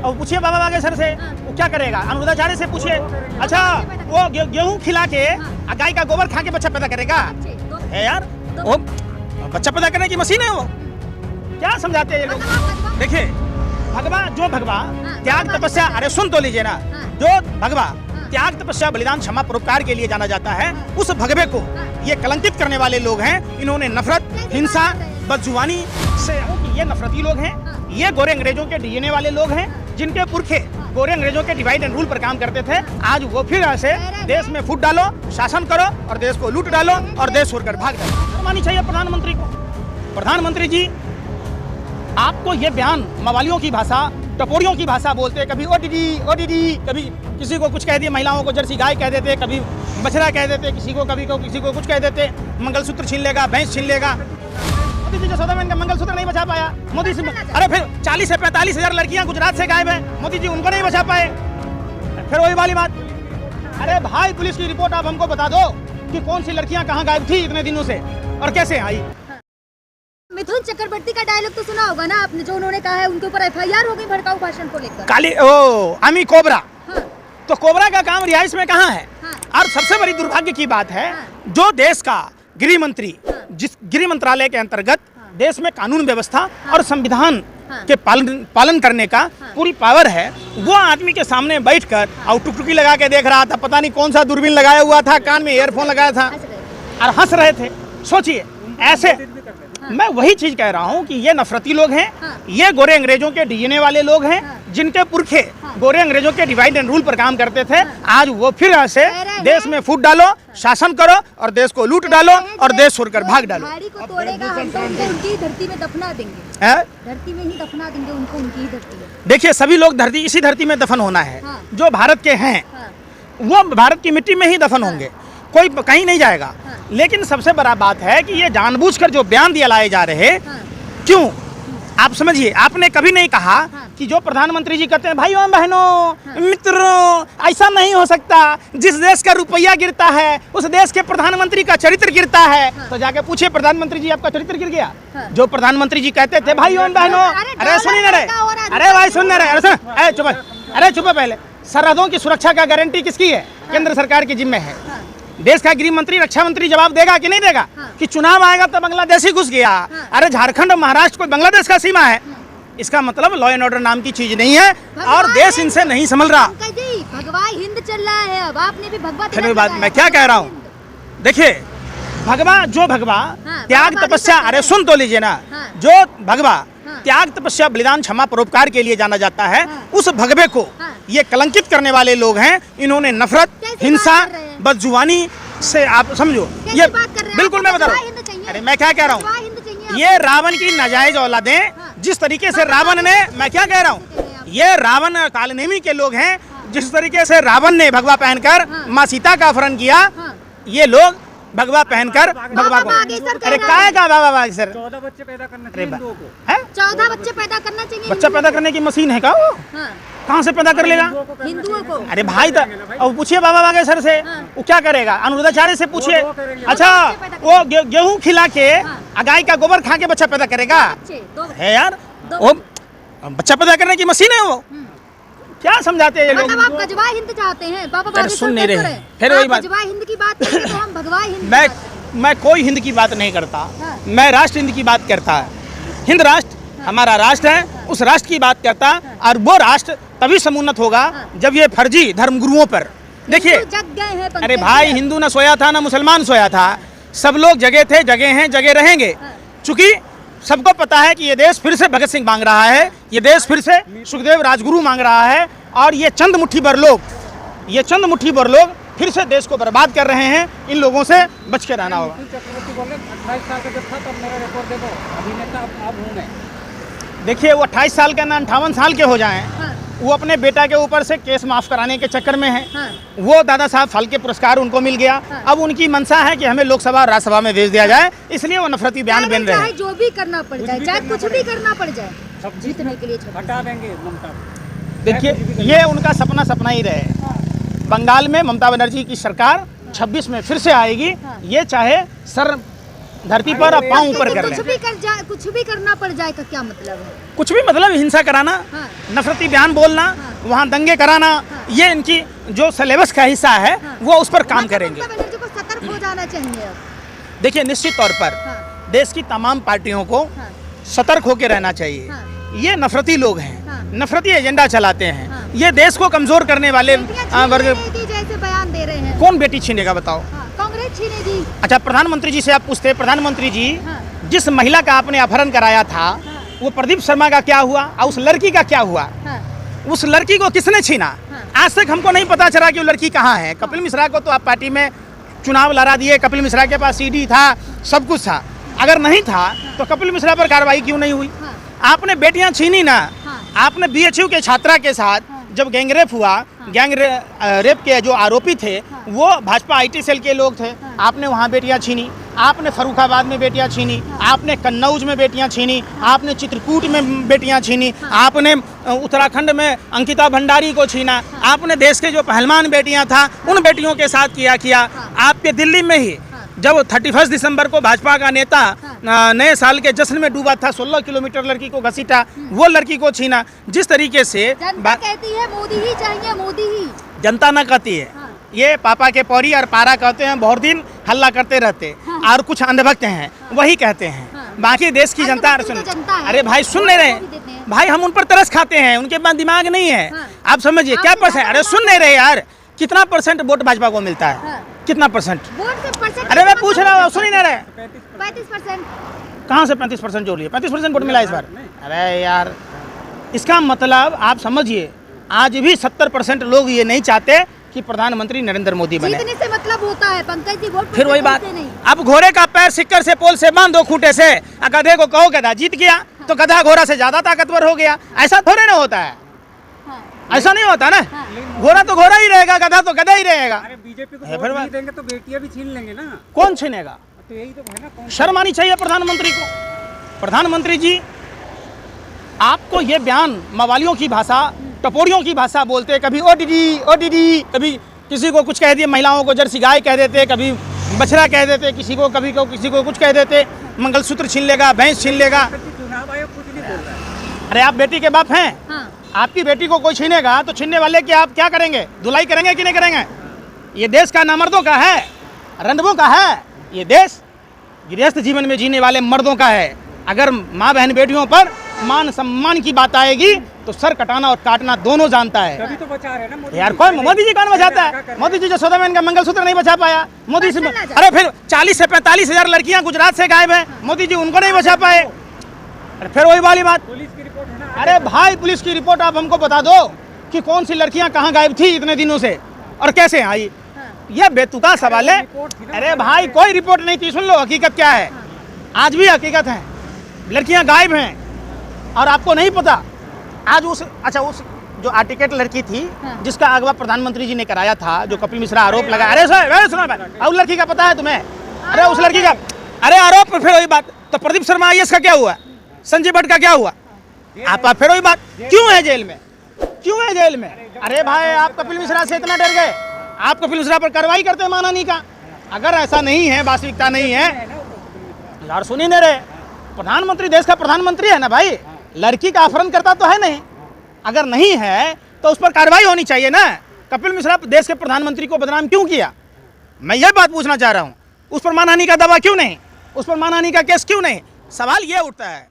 अब पूछिए बाबा बागेश्वर से, वो क्या करेगा? अनुरुद्धाचार्य से पूछिए। अच्छा, वो गेहूं खिला के गाय का गोबर खा के बच्चा पैदा करेगा? है यार, वो बच्चा पैदा करने की मशीन है वो। क्या समझाते हैं ये लोग? देखिए, भगवा त्याग तपस्या, अरे सुन तो लीजिए ना, जो भगवा त्याग तपस्या बलिदान क्षमा परोपकार के लिए जाना जाता है, उस भगवे को ये कलंकित करने वाले लोग हैं। इन्होंने नफरत, हिंसा, बदजुबानी से, ये नफरती लोग हैं, ये गोरे अंग्रेजों के डीएनए वाले लोग हैं, जिनके पुरखे गोरे अंग्रेजों के डिवाइड एंड रूल पर काम करते थे। आज वो फिर ऐसे देश में फूट डालो, शासन करो और देश को लूट डालो और देश छोड़कर भाग डालो। माननी चाहिए प्रधानमंत्री को। प्रधानमंत्री जी, आपको ये बयान मवालियों की भाषा, टपोरियों की भाषा बोलते, कभी ओडीडी, कभी किसी को कुछ कह दिए, महिलाओं को जर्सी गाय कह देते, कभी बछड़ा कह देते, किसी को कुछ कह देते, मंगलसूत्र छीन लेगा, भैंस छीन लेगा। मोदी जी जसोदा बहन का मंगलसूत्र नहीं बचा पाया मोदी से। अरे फिर 40 से 45 हजार लड़कियां गुजरात से गायब है, मोदी जी उनको नहीं बचा पाए। फिर वही वाली बात, अरे भाई पुलिस की रिपोर्ट आप हमको बता दो कि कौन सी लड़कियां कहाँ गायब थी इतने दिनों से और कैसे आई। मिथुन चक्रवर्ती का डायलॉग तो सुना होगा ना आपने, जो उन्होंने कहा है उनके ऊपर एफआईआर हो गई भड़काऊ भाषण को लेकर। काली अमी कोबरा, तो कोबरा का काम रिहाइश में कहाँ है? और सबसे बड़ी दुर्भाग्य की बात है, जो देश का गृह मंत्री, जिस गृह मंत्रालय के अंतर्गत देश में कानून व्यवस्था और संविधान के पालन करने का पूरी पावर है, वो आदमी के सामने बैठकर और टुकटुकी लगा के देख रहा था, पता नहीं कौन सा दूरबीन लगाया हुआ था, कान में ईयरफोन लगाया था और हंस रहे थे। सोचिए, ऐसे मैं वही चीज कह रहा हूँ कि ये नफरती लोग हैं, ये गोरे अंग्रेजों के डीएनए वाले लोग हैं, जिनके पुरखे गोरे अंग्रेजों के डिवाइड एंड रूल पर काम करते थे। आज वो फिर ऐसे देश में फूट डालो, शासन करो और देश को लूट डालो और देश छोड़कर भाग डालो। को तोड़ेगा, हम तो उनकी धरती में दफना देंगे, धरती में ही दफना देंगे उनको, उनकी धरती में। देखिए, सभी लोग इसी धरती में दफन होना है। जो भारत के हैं वो भारत की मिट्टी में ही दफन होंगे, कोई कहीं नहीं जाएगा। लेकिन सबसे बड़ा बात है कि ये जानबूझकर जो बयान दिए लाए जा रहे, क्यों? आप समझिए, आपने कभी नहीं कहा कि जो प्रधानमंत्री जी कहते हैं भाइयों बहनों मित्रों, ऐसा नहीं हो सकता, जिस देश का रुपया गिरता है उस देश के प्रधानमंत्री का चरित्र गिरता है। तो जाके पूछिए प्रधानमंत्री जी, आपका चरित्र गिर गया? जो प्रधानमंत्री जी कहते थे भाइयों बहनों, अरे सुनिए रे, अरे भाई सुनने रहे, अरे चुप पहले। सरहदों की सुरक्षा का गारंटी किसकी है? केंद्र सरकार की जिम्मे है। देश का गृह मंत्री, रक्षा मंत्री जवाब देगा कि नहीं देगा? कि चुनाव आएगा तो बांग्लादेश ही घुस गया। अरे झारखंड और महाराष्ट्र कोई बांग्लादेश का सीमा है? इसका मतलब लॉ एंड ऑर्डर नाम की चीज नहीं है और देश इनसे नहीं संभल रहा। भगवा हिंद चल रहा है, अब आपने भी भगवा। फिर बात मैं क्या कह रहा हूँ, देखिए, भगवा त्याग तपस्या, अरे सुन तो लीजिए ना, जो भगवा त्याग तपस्या बलिदान क्षमा परोपकार के लिए जाना जाता है, उस भगवे को ये कलंकित करने वाले लोग हैं। इन्होंने नफरत, हिंसा, बदजुबानी से, आप समझो, ये बिल्कुल मैं बता रहा हूँ। अरे मैं क्या कह रहा हूँ, ये रावण की नाजायज औलादें, जिस तरीके से रावण ने, मैं क्या कह रहा हूँ, ये रावण कालनेमी के लोग हैं। जिस तरीके से रावण ने भगवा पहनकर माँ सीता का अपहरण किया, ये लोग भगवा पहनकर भगवा को, अरे काय का बाबा बागेश्वर 14 बच्चे पैदा करना चाहिए हिंदुओं को, है 14 बच्चे पैदा करना चाहिए। बच्चा पैदा करने की मशीन है क्या वो? कहाँ से पैदा कर लेगा हिंदुओं को? अरे भाई, अब पूछिए बाबा बागेश्वर से, वो क्या करेगा? अनुरुद्धाचार्य से पूछिए। अच्छा, वो गेहूं खिला के गाय का गोबर खा के बच्चा पैदा करेगा? है यार, वो बच्चा पैदा करने की मशीन है वो। क्या समझाते हैं ये लोग? आप गजवा हिंद चाहते हैं बाबा बागेश्वर, सुन नहीं रहे। फिर वही बात, गजवा हिंद की बात करें तो हम भगवा हिंद। मैं कोई हिंद की बात नहीं करता, मैं राष्ट्र हिंद की बात करता है। हिंद राष्ट्र हमारा राष्ट्र है, उस राष्ट्र की बात करता, और वो राष्ट्र तभी समुन्नत होगा जब ये फर्जी धर्मगुरुओं पर, देखिए, अरे भाई, हिंदू ना सोया था ना मुसलमान सोया था, सब लोग जगे थे, जगे हैं, जगे रहेंगे। चूंकि सबको पता है कि ये देश फिर से भगत सिंह मांग रहा है, ये देश फिर से सुखदेव राजगुरु मांग रहा है, और ये चंद मुट्ठी भर लोग फिर से देश को बर्बाद कर रहे हैं। इन लोगों से बच के रहना होगा। 28 साल का जब था तब मेरा रिकॉर्ड देखो, अभिनेता अब हूँ मैं। देखिए, वो 28 साल के ना 58 साल के हो जाएं, वो अपने बेटा के ऊपर से केस माफ कराने के चक्कर में है। वो दादा साहब फाल्के पुरस्कार उनको मिल गया। अब उनकी मंशा है कि हमें लोकसभा और राज्यसभा में भेज दिया जाए, इसलिए वो नफरती बयान बन रहे हैं। जो भी करना पड़ जाए, चाहे कुछ भी करना पड़ जाए, जीतने के लिए हटा देंगे ममता। देखिए, ये उनका सपना ही रहे। बंगाल में ममता बनर्जी की सरकार 26 में फिर से आएगी, ये चाहे सर धरती पर अब पाँव ऊपर कर कुछ लें। भी कर जाए, कुछ भी करना पड़ जाए का क्या मतलब है? कुछ भी मतलब हिंसा कराना, हाँ। नफरती बयान बोलना, वहाँ दंगे कराना, ये इनकी जो सिलेबस का हिस्सा है वो उस पर काम मतलब करेंगे। ममता बनर्जी को सतर्क हो जाना चाहिए अब। देखिए निश्चित तौर पर हाँ। देश की तमाम पार्टियों को हाँ। सतर्क होकर रहना चाहिए। हाँ। ये नफरती लोग हैं, हाँ। नफरती एजेंडा चलाते हैं, हाँ। ये देश को कमजोर करने वाले बेटियां छीन वर्ग। लेने की जैसे बयान दे रहे हैं। कौन बेटी छीनेगा बताओ? हाँ, कांग्रेस छीनेगी। अच्छा प्रधानमंत्री जी से आप पूछते, प्रधानमंत्री जी हाँ। जिस महिला का आपने अपहरण कराया था वो प्रदीप शर्मा का क्या हुआ और उस लड़की का क्या हुआ? हाँ। उस लड़की को किसने छीना? हाँ। आज तक हमको नहीं पता चला कि वो लड़की कहाँ है। कपिल मिश्रा को तो आप पार्टी में चुनाव लड़ा दिए, कपिल मिश्रा के पास सीडी था, सब कुछ था। अगर नहीं था तो कपिल मिश्रा पर कार्रवाई क्यों नहीं हुई? हाँ। आपने बेटियां छीनी ना। हाँ। आपने बीएचयू के छात्रा के साथ जब गैंगरेप हुआ, रेप के जो आरोपी थे वो भाजपा आईटी सेल के लोग थे, आपने वहाँ बेटियां छीनी। आपने फर्रुखाबाद में बेटियां छीनी, आपने कन्नौज में बेटियां छीनी, आपने चित्रकूट में बेटियां छीनी, आपने उत्तराखंड में अंकिता भंडारी को छीना, आपने देश के जो पहलवान बेटियां था उन बेटियों के साथ किया। आपके दिल्ली में ही जब 31 दिसंबर को भाजपा का नेता नए साल के जश्न में डूबा था, 16 किलोमीटर लड़की को घसीटा, वो लड़की को छीना। जिस तरीके से जनता कहती है मोदी ही चाहिए, मोदी ही। जनता ना कहती है, हाँ। ये पापा के पौरी और पारा कहते हैं, बहुत दिन हल्ला करते रहते और कुछ अंधभक्त हैं वही कहते हैं। बाकी देश की जनता अंधभक्त तो जनता है। अरे भाई सुन नहीं रहे वो भी देते हैं। भाई, हम उन पर तरस खाते हैं, उनके पास दिमाग नहीं है। हाँ। आप समझिए क्या आपको परसेंट, ज्यादा अरे सुन नहीं रहे यार, कितना परसेंट वोट भाजपा को मिलता है? हाँ। कितना परसेंट? वोट से परसेंट। अरे मैं पूछ रहा हूँ, सुन ही नहीं रहे। 35%। कहाँ से 35% जोड़ लिया? 35% वोट मिला इस बार? अरे यार, इसका मतलब आप समझिए आज भी 70% लोग ये नहीं चाहते कि प्रधानमंत्री नरेंद्र मोदी बने। जीतने से मतलब होता है पंकज जी, वोट फिर वही बात, से नहीं। अब घोड़े का पैर सिक्कर से पोल से बांध दो खूंटे से, गधे को कहो गधा जीत गया तो गधा घोड़ा से ज्यादा ताकतवर हो गया। ऐसा थोड़े ना होता है, हाँ। ऐसा नहीं होता ना। हाँ। घोड़ा तो घोड़ा ही रहेगा, गधा तो गधा ही रहेगा। अरे बीजेपी को है, वोट फिर नहीं देंगे तो बेटियां भी छीन लेंगे ना। कौन छीनेगा? तो यही तो है ना, कौन शर्म आनी चाहिए प्रधानमंत्री को। प्रधानमंत्री जी आपको ये बयान मवालियों की भाषा, टपोरियों की भाषा बोलते, कभी ओ दीदी, कभी किसी को कुछ कह दिए, महिलाओं को जर्सी गाय कह देते, कभी बछड़ा कह देते, किसी को किसी को कुछ कह देते, मंगलसूत्र छीन लेगा, भैंस छीन लेगा। चुनाव आयोग कुछ नहीं बोल रहा है। अरे आप बेटी के बाप हैं, हाँ। आपकी बेटी को कोई छीनेगा तो छीनने वाले की आप क्या करेंगे? धुलाई करेंगे कि नहीं करेंगे? ये देश का नामर्दों का है, रंडवों का है। ये देश गृहस्थ जीवन में जीने वाले मर्दों का है। अगर माँ बहन बेटियों पर मान सम्मान की बात आएगी तो सर कटाना और काटना दोनों जानता है। तभी तो बचा रहे ना मोदी यार जी। कौन मोदी जी कौन बचाता है? मोदी जी जो 14 बहन का मंगलसूत्र नहीं बचा पाया, मोदी से अरे फिर 40 से 45 हजार लड़कियां गुजरात से गायब हैं, मोदी जी उनको नहीं बचा पाए। अरे फिर वही वाली बात, पुलिस की रिपोर्ट है ना। अरे भाई पुलिस की रिपोर्ट आप हमको बता दो कि कौन सी लड़कियां कहाँ गायब थी इतने दिनों से और कैसे आई। ये बेतुका सवाल है। अरे भाई कोई रिपोर्ट नहीं थी, सुन लो हकीकत क्या है। आज भी हकीकत है, लड़कियां गायब हैं और आपको नहीं पता। आज उस जो आर्टिकेट लड़की थी जिसका अगवा प्रधानमंत्री जी ने कराया था, जो कपिल मिश्रा आरोप लगा, अरे सुनो भाई, उस लड़की का पता है तुम्हें? अरे उस लड़की का अरे आरोप, फिर वही बात। तो प्रदीप शर्मा आईएएस का क्या हुआ? संजय भट्ट का क्या हुआ? आप फिर वही बात, क्यों है जेल में? क्यों है जेल में? अरे भाई आप कपिल मिश्रा से इतना डर गए, आप कपिल मिश्रा पर कार्रवाई करते मानहानि का। अगर ऐसा नहीं है, वास्तविकता नहीं है यार, सुन ही नहीं रहे। प्रधानमंत्री देश का प्रधानमंत्री है ना भाई, लड़की का अपहरण करता तो है नहीं। अगर नहीं है तो उस पर कार्रवाई होनी चाहिए ना। कपिल मिश्रा देश के प्रधानमंत्री को बदनाम क्यों किया? मैं यह बात पूछना चाह रहा हूँ। उस पर मानहानि का दावा क्यों नहीं? उस पर मानहानि का केस क्यों नहीं? सवाल ये उठता है।